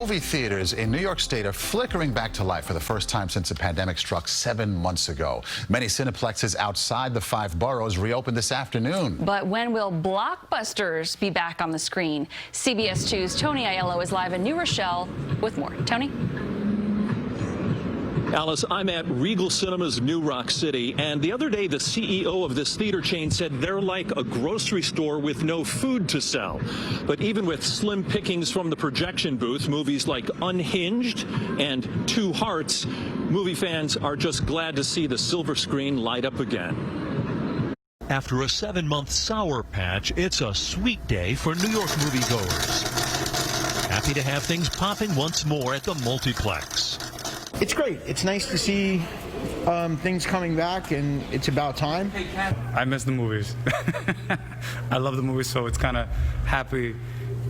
Movie theaters in New York State are flickering back to life for the first time since the pandemic struck 7 months ago. Many cineplexes outside the 5 boroughs reopened this afternoon. But when will blockbusters be back on the screen? CBS 2's Tony Aiello is live in New Rochelle with more. Tony? Alice, I'm at Regal Cinemas, New Rock City, and the other day the CEO of this theater chain said they're like a grocery store with no food to sell. But even with slim pickings from the projection booth, movies like Unhinged and Two Hearts, movie fans are just glad to see the silver screen light up again. After a 7-month sour patch, it's a sweet day for New York moviegoers. Happy to have things popping once more at the multiplex. It's great. It's nice to see things coming back, and it's about time. I miss the movies. I love the movies, so it's kind of happy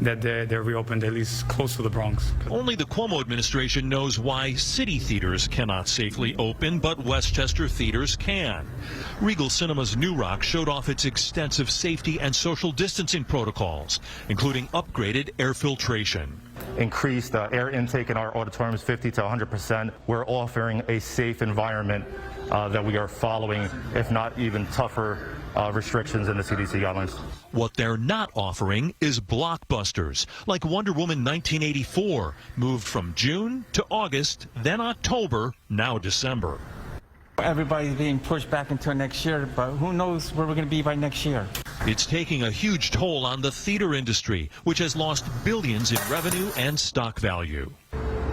that they're reopened, at least close to the Bronx. Only the Cuomo administration knows why city theaters cannot safely open, but Westchester theaters can. Regal Cinemas New Rock showed off its extensive safety and social distancing protocols, including upgraded air filtration. Increased air intake in our auditoriums 50 to 100%. We're offering a safe environment that we are following, if not even tougher restrictions in the CDC guidelines. What they're not offering is blockbusters, like Wonder Woman 1984, moved from June to August, then October, now December. Everybody's being pushed back until next year, but who knows where we're going to be by next year. It's taking a huge toll on the theater industry, which has lost billions in revenue and stock value.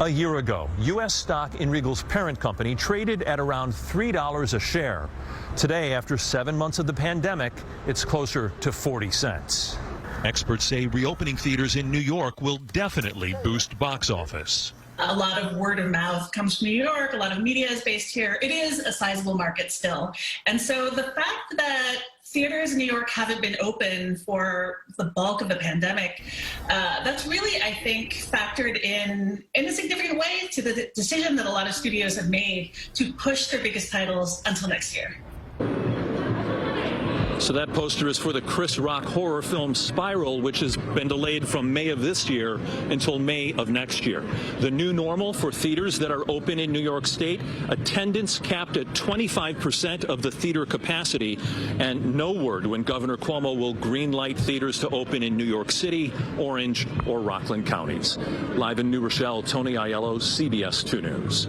A year ago, U.S. stock in Regal's parent company traded at around $3 a share. Today, after 7 months of the pandemic, it's closer to 40 cents. Experts say reopening theaters in New York will definitely boost box office. A lot of word of mouth comes from New York. A lot of media is based here. It is a sizable market still. And so the fact that theaters in New York haven't been open for the bulk of the pandemic, that's really, I think, factored in a significant way to the decision that a lot of studios have made to push their biggest titles until next year. So that poster is for the Chris Rock horror film Spiral, which has been delayed from May of this year until May of next year. The new normal for theaters that are open in New York State, attendance capped at 25% of the theater capacity, and no word when Governor Cuomo will greenlight theaters to open in New York City, Orange, or Rockland counties. Live in New Rochelle, Tony Aiello, CBS 2 News.